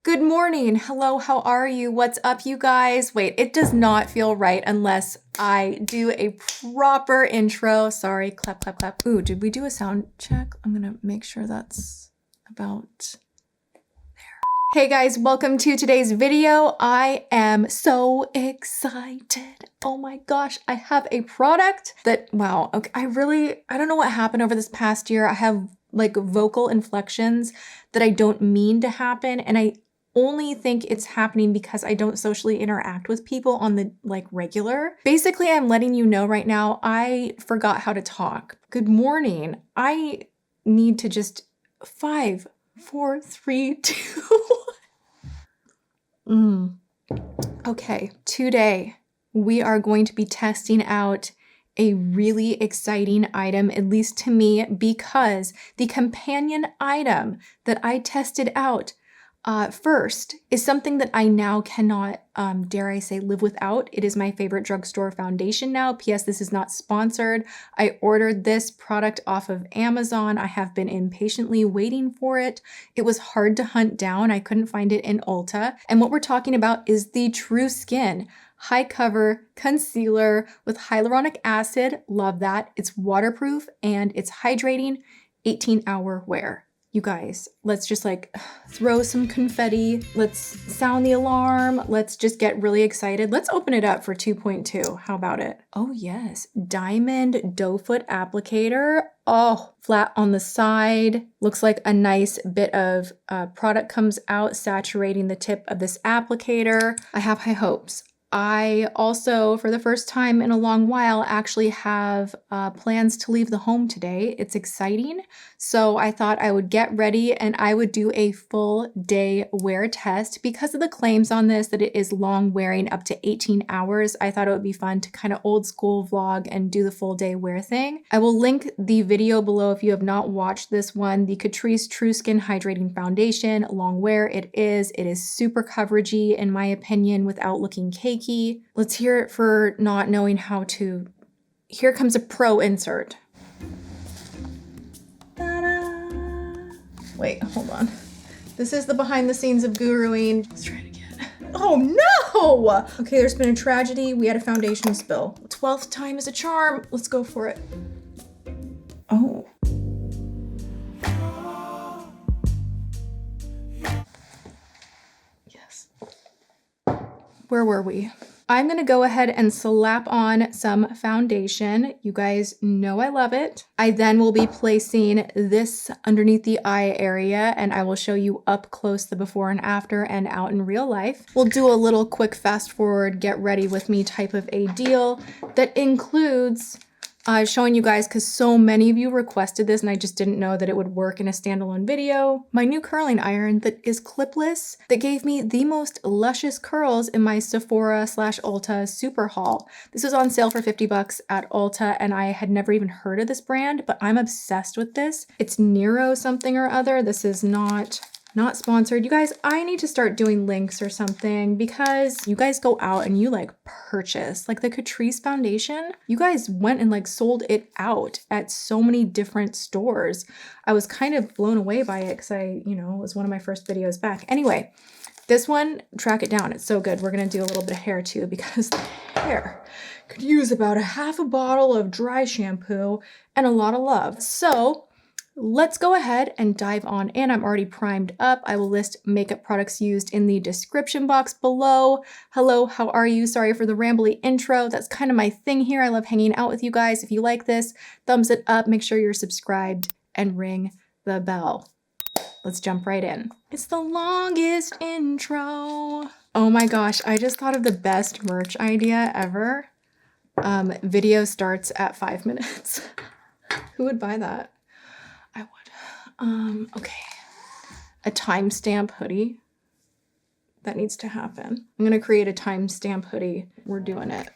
Good morning. Hello, how are you? What's up, you guys? Wait, it does not feel right unless I do a proper intro. Sorry, clap, clap, clap. Ooh, did we do a sound check? I'm gonna make sure that's about there. Hey guys, welcome to today's video. I am so excited. Oh my gosh, I have a product that, wow, okay, I don't know what happened over this past year. I have like vocal inflections that I don't mean to happen, and I only think it's happening because I don't socially interact with people on the regular. Basically, I'm letting you know right now, I forgot how to talk. Good morning. I need to just 5, 4, 3, 2. Okay, today we are going to be testing out a really exciting item, at least to me, because the companion item that I tested out first is something that I now cannot, dare I say, live without. It is my favorite drugstore foundation now. P.S. This is not sponsored. I ordered this product off of Amazon. I have been impatiently waiting for it. It was hard to hunt down. I couldn't find it in Ulta. And what we're talking about is the Tru Skin high cover concealer with hyaluronic acid. Love that. It's waterproof and it's hydrating, 18-hour wear. You guys, let's just throw some confetti. Let's sound the alarm. Let's just get really excited. Let's open it up for 2.2. How about it? Oh yes, diamond doe foot applicator. Oh, flat on the side. Looks like a nice bit of product comes out, saturating the tip of this applicator. I have high hopes. I also, for the first time in a long while, actually have plans to leave the home today. It's exciting. So I thought I would get ready and I would do a full day wear test. Because of the claims on this that it is long wearing, up to 18 hours, I thought it would be fun to kind of old school vlog and do the full day wear thing. I will link the video below if you have not watched this one, the Catrice Tru Skin Hydrating Foundation, long wear it is. It is super coveragey in my opinion without looking cakey. Let's hear it for not knowing how to. Here comes a pro insert. Ta-da! Wait, hold on. This is the behind the scenes of guruing. Let's try it again. Oh no! Okay, there's been a tragedy. We had a foundation spill. 12th time is a charm. Let's go for it. Oh. Yes. Where were we? I'm gonna go ahead and slap on some foundation. You guys know I love it. I then will be placing this underneath the eye area and I will show you up close the before and after and out in real life. We'll do a little quick fast forward, get ready with me type of a deal that includes showing you guys, because so many of you requested this and I just didn't know that it would work in a standalone video, my new curling iron that is clipless, that gave me the most luscious curls in my Sephora / Ulta super haul. This was on sale for 50 bucks at Ulta and I had never even heard of this brand, but I'm obsessed with this. It's Neuro something or other. This is not sponsored. You guys, I need to start doing links or something because you guys go out and you purchase the Catrice Foundation. You guys went and sold it out at so many different stores. I was kind of blown away by it because it was one of my first videos back. Anyway, this one, track it down. It's so good. We're going to do a little bit of hair too because the hair could use about a half a bottle of dry shampoo and a lot of love. So let's go ahead and dive on in. I'm already primed up. I will list makeup products used in the description box below. Hello, how are you? Sorry for the rambly intro. That's kind of my thing here. I love hanging out with you guys. If you like this, thumbs it up. Make sure you're subscribed and ring the bell. Let's jump right in. It's the longest intro. Oh my gosh, I just thought of the best merch idea ever. Video starts at 5 minutes. Who would buy that? I would. Okay. A timestamp hoodie. That needs to happen. I'm gonna create a timestamp hoodie. We're doing it.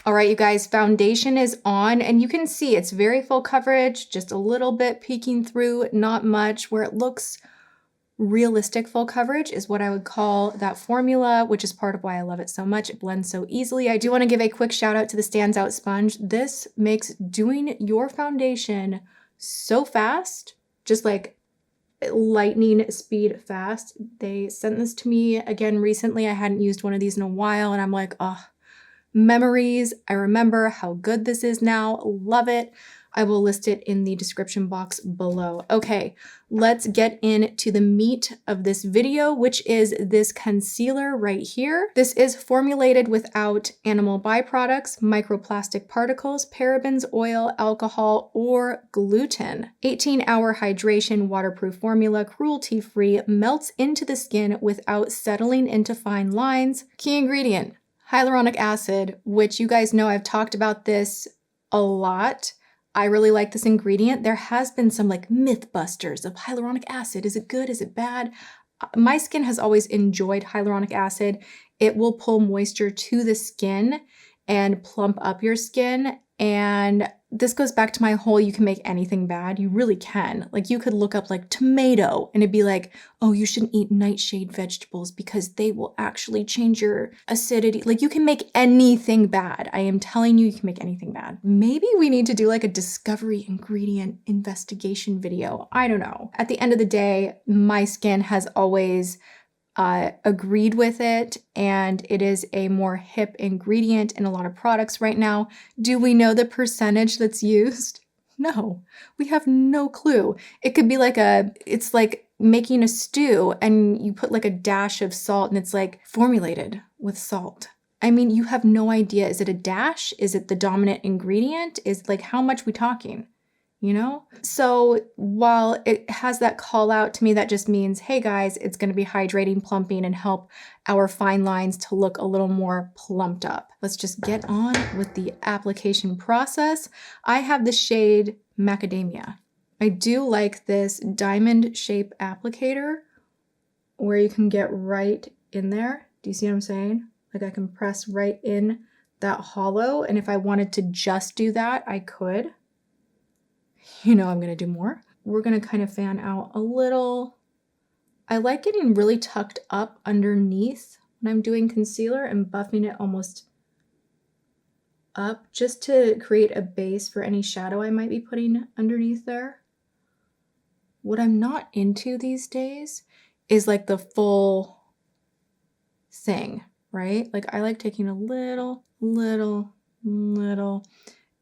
All right, you guys, foundation is on and you can see it's very full coverage, just a little bit peeking through, not much, where it looks Realistic full coverage is what I would call that formula, which is part of why I love it so much. It blends so easily. I do want to give a quick shout out to the StansOut sponge. This makes doing your foundation so fast, just like lightning speed fast. They sent this to me again recently. I hadn't used one of these in a while, and I'm like, oh, memories. I remember how good this is now. Love it. I will list it in the description box below. Okay, let's get into the meat of this video, which is this concealer right here. This is formulated without animal byproducts, microplastic particles, parabens, oil, alcohol, or gluten. 18-hour hydration, waterproof formula, cruelty-free, melts into the skin without settling into fine lines. Key ingredient, hyaluronic acid, which you guys know I've talked about this a lot. I really like this ingredient. There has been some like myth busters of hyaluronic acid. Is it good? Is it bad? My skin has always enjoyed hyaluronic acid. It will pull moisture to the skin and plump up your skin. And this goes back to my whole, you can make anything bad. You really can. Like you could look up like tomato and it'd be like, oh, you shouldn't eat nightshade vegetables because they will actually change your acidity. Like you can make anything bad. I am telling you, you can make anything bad. Maybe we need to do like a discovery ingredient investigation video. I don't know. At the end of the day, my skin has always agreed with it, and it is a more hip ingredient in a lot of products right now. Do we know the percentage that's used? No, we have no clue. It could be like it's like making a stew and you put like a dash of salt and it's like formulated with salt. I mean, you have no idea. Is it a dash? Is it the dominant ingredient? Is like, how much we talking? You know? So while it has that call out to me, that just means, hey guys, it's going to be hydrating, plumping, and help our fine lines to look a little more plumped up. Let's just get on with the application process. I have the shade Macadamia. I do like this diamond shape applicator where you can get right in there. Do you see what I'm saying? Like I can press right in that hollow. And if I wanted to just do that, I could. You know I'm going to do more. We're going to kind of fan out a little. I like getting really tucked up underneath when I'm doing concealer and buffing it almost up just to create a base for any shadow I might be putting underneath there. What I'm not into these days is like the full thing, right? Like I like taking a little,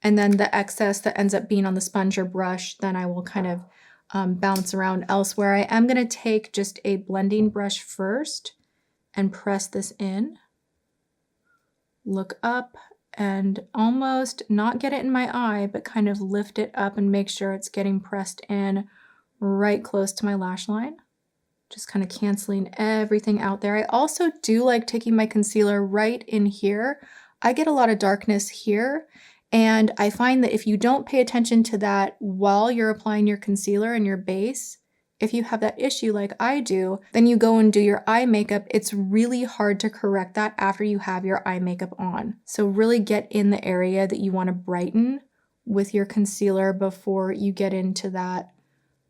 and then the excess that ends up being on the sponge or brush, then I will kind of bounce around elsewhere. I am going to take just a blending brush first and press this in. Look up and almost not get it in my eye, but kind of lift it up and make sure it's getting pressed in right close to my lash line. Just kind of canceling everything out there. I also do like taking my concealer right in here. I get a lot of darkness here. And I find that if you don't pay attention to that while you're applying your concealer and your base, if you have that issue like I do, then you go and do your eye makeup, it's really hard to correct that after you have your eye makeup on. So really get in the area that you want to brighten with your concealer before you get into that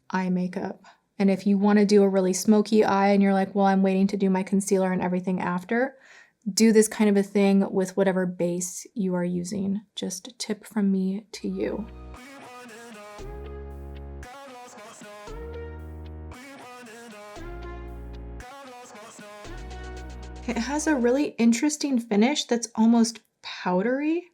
eye makeup. And if you want to do a really smoky eye and you're like, well, I'm waiting to do my concealer and everything after, do this kind of a thing with whatever base you are using. Just a tip from me to you. It has a really interesting finish that's almost powdery,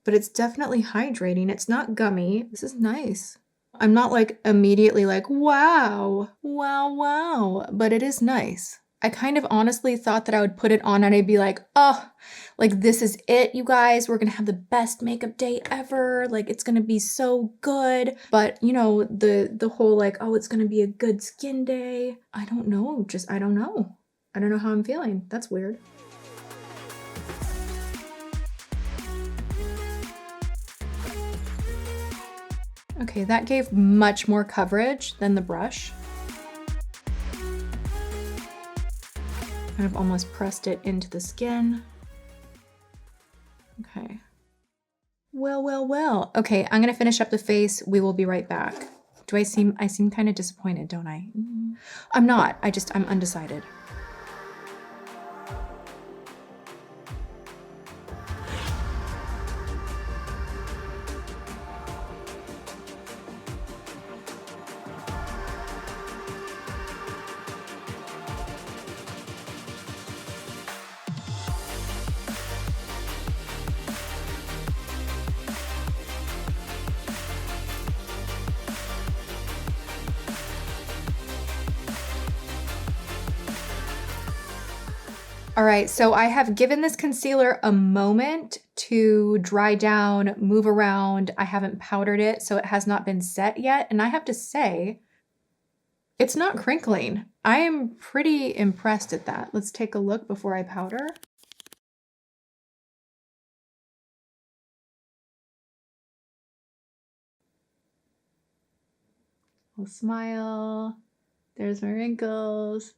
but it's definitely hydrating. It's not gummy. This is nice. I'm not like immediately like, wow, but it is nice. I kind of honestly thought that I would put it on and I'd be like, oh, like this is it, you guys. We're gonna have the best makeup day ever. Like it's gonna be so good. But you know, the whole like, oh, it's gonna be a good skin day. I don't know. I don't know. I don't know how I'm feeling. That's weird. Okay, that gave much more coverage than the brush. Kind of almost pressed it into the skin. Okay. Well. Okay, I'm gonna finish up the face. We will be right back. I seem kind of disappointed, don't I? I'm not. I'm undecided. All right, so I have given this concealer a moment to dry down, move around. I haven't powdered it, so it has not been set yet. And I have to say, it's not crinkling. I am pretty impressed at that. Let's take a look before I powder. I'll smile. There's my wrinkles.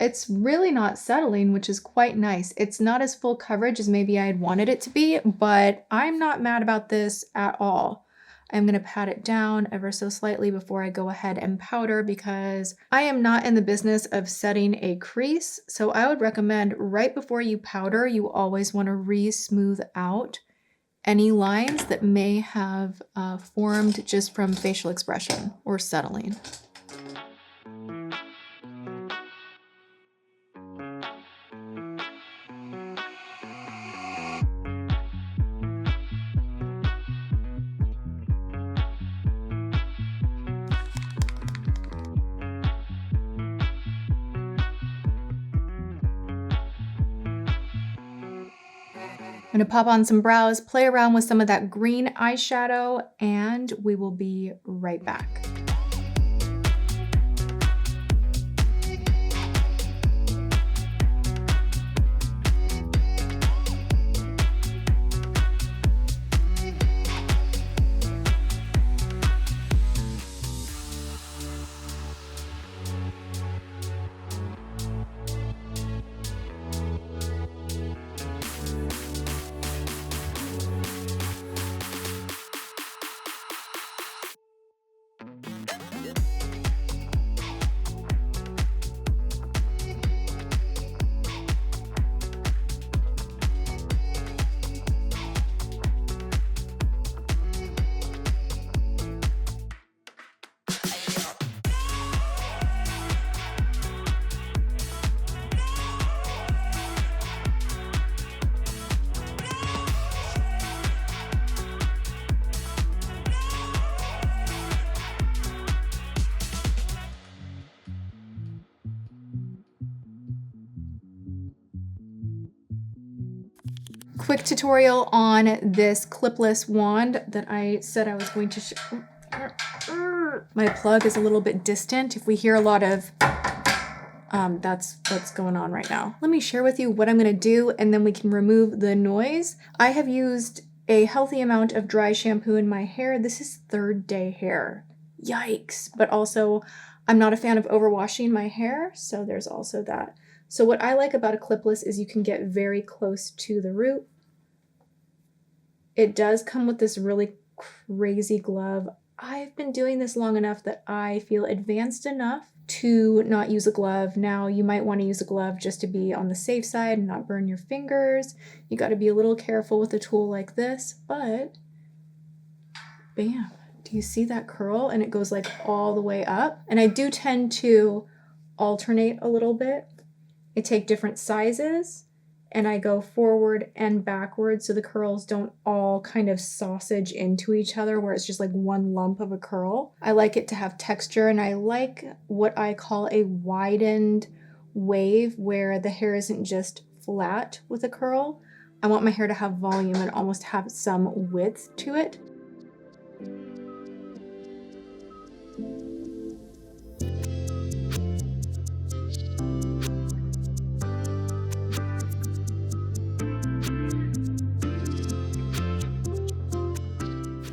It's really not settling, which is quite nice. It's not as full coverage as maybe I had wanted it to be, but I'm not mad about this at all. I'm gonna pat it down ever so slightly before I go ahead and powder because I am not in the business of setting a crease. So I would recommend right before you powder, you always wanna re-smooth out any lines that may have formed just from facial expression or settling. I'm gonna pop on some brows, play around with some of that green eyeshadow, and we will be right back. Quick tutorial on this clipless wand that I said I was going to show. My plug is a little bit distant. If we hear a lot of, that's what's going on right now. Let me share with you what I'm gonna do and then we can remove the noise. I have used a healthy amount of dry shampoo in my hair. This is third day hair. Yikes. But also, I'm not a fan of overwashing my hair, so there's also that. So what I like about a clipless is you can get very close to the root. It does come with this really crazy glove. I've been doing this long enough that I feel advanced enough to not use a glove. Now, you might want to use a glove just to be on the safe side and not burn your fingers. You got to be a little careful with a tool like this, but bam. Do you see that curl? And it goes like all the way up. And I do tend to alternate a little bit. I take different sizes and I go forward and backward so the curls don't all kind of sausage into each other where it's just like one lump of a curl. I like it to have texture and I like what I call a widened wave where the hair isn't just flat with a curl. I want my hair to have volume and almost have some width to it.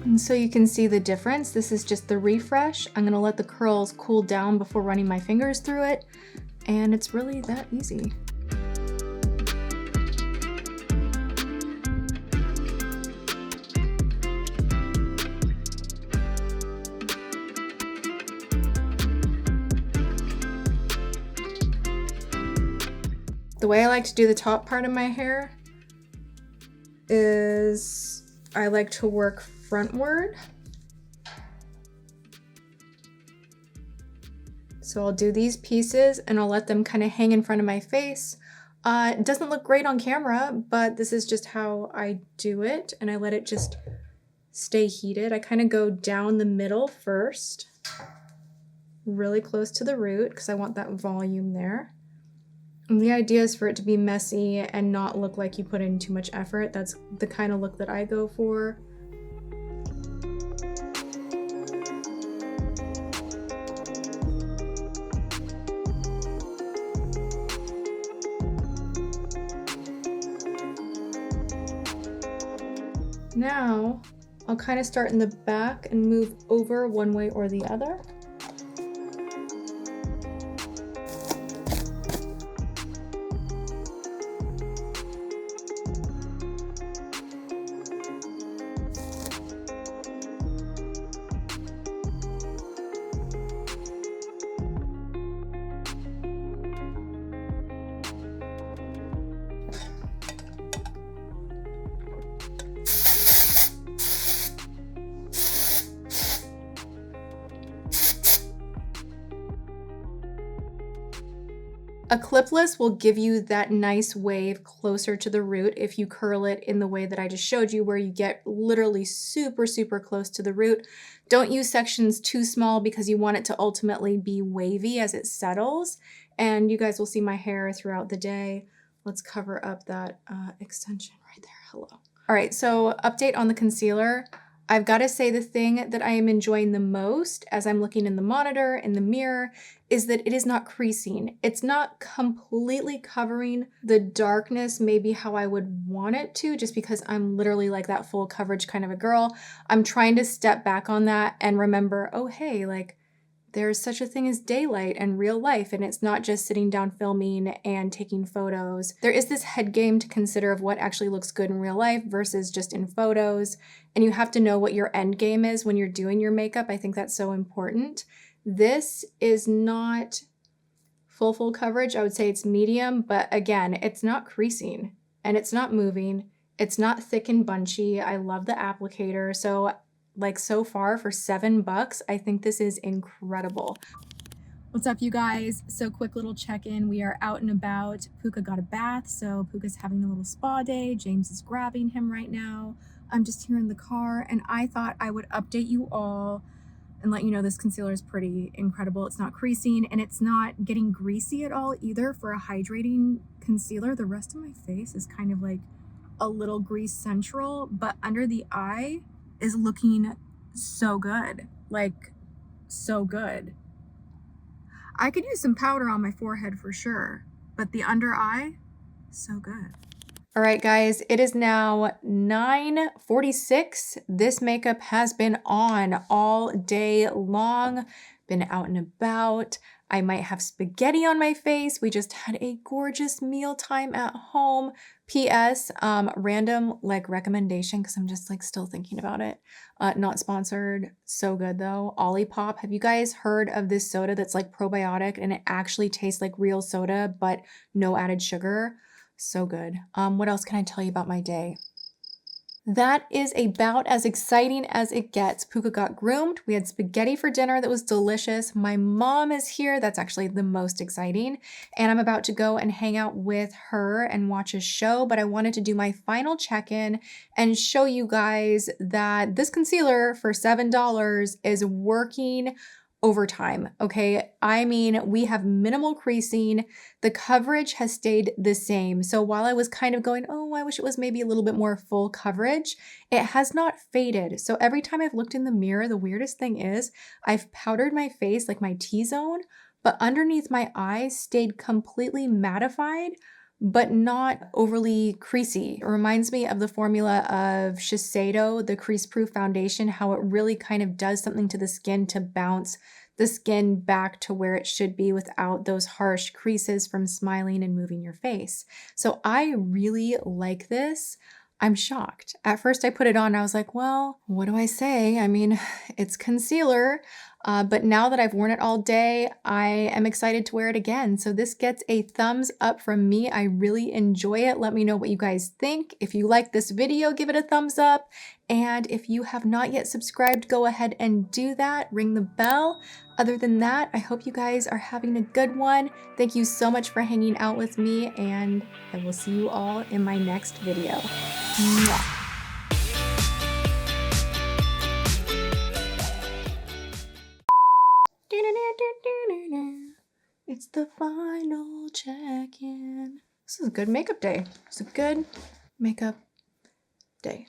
And so you can see the difference. This is just the refresh. I'm gonna let the curls cool down before running my fingers through it. And it's really that easy. The way I like to do the top part of my hair is I like to work frontward. So I'll do these pieces and I'll let them kind of hang in front of my face. It doesn't look great on camera, but this is just how I do it, and I let it just stay heated. I kind of go down the middle first, really close to the root because I want that volume there. And the idea is for it to be messy and not look like you put in too much effort. That's the kind of look that I go for. Now, I'll kind of start in the back and move over one way or the other. A clipless will give you that nice wave closer to the root if you curl it in the way that I just showed you, where you get literally super, super close to the root. Don't use sections too small because you want it to ultimately be wavy as it settles. And you guys will see my hair throughout the day. Let's cover up that extension right there. Hello. All right, so update on the concealer. I've got to say the thing that I am enjoying the most as I'm looking in the monitor, in the mirror, is that it is not creasing. It's not completely covering the darkness maybe how I would want it to, just because I'm literally like that full coverage kind of a girl. I'm trying to step back on that and remember, oh, hey, like there's such a thing as daylight and real life, and it's not just sitting down filming and taking photos. There is this head game to consider of what actually looks good in real life versus just in photos, and you have to know what your end game is when you're doing your makeup. I think that's so important. This is not full coverage. I would say it's medium, but again, it's not creasing and it's not moving. It's not thick and bunchy. I love the applicator. So like so far for $7, I think this is incredible. What's up, you guys? So quick little check-in. We are out and about. Puka got a bath, so Puka's having a little spa day. James is grabbing him right now. I'm just here in the car, and I thought I would update you all and let you know this concealer is pretty incredible. It's not creasing, and it's not getting greasy at all either for a hydrating concealer. The rest of my face is kind of like a little grease central, but under the eye is looking so good, like so good. I could use some powder on my forehead for sure, but the under eye, so good. All right, guys, it is now 9:46. This makeup has been on all day long, been out and about. I might have spaghetti on my face. We just had a gorgeous meal time at home. P.S. Random like recommendation because I'm just like still thinking about it. Not sponsored. So good though. Olipop. Have you guys heard of this soda that's like probiotic and it actually tastes like real soda but no added sugar? So good. What else can I tell you about my day? That is about as exciting as it gets. Puka got groomed. We had spaghetti for dinner that was delicious. My mom is here. That's actually the most exciting. And I'm about to go and hang out with her and watch a show, but I wanted to do my final check-in and show you guys that this concealer for $7 is working overtime. Okay. I mean, we have minimal creasing. The coverage has stayed the same. So while I was kind of going, oh, I wish it was maybe a little bit more full coverage, it has not faded. So every time I've looked in the mirror, the weirdest thing is I've powdered my face, like my T-zone, but underneath my eyes stayed completely mattified, but not overly creasy. It reminds me of the formula of Shiseido, the Crease-Proof Foundation, how it really kind of does something to the skin to bounce the skin back to where it should be without those harsh creases from smiling and moving your face. So I really like this. I'm shocked. At first I put it on, I was like, well, what do I say? I mean, it's concealer. but now that I've worn it all day, I am excited to wear it again. So this gets a thumbs up from me. I really enjoy it. Let me know what you guys think. If you like this video, give it a thumbs up. And if you have not yet subscribed, go ahead and do that. Ring the bell. Other than that, I hope you guys are having a good one. Thank you so much for hanging out with me, and I will see you all in my next video. Mwah. It's the final check-in. This is a good makeup day. It's a good makeup day.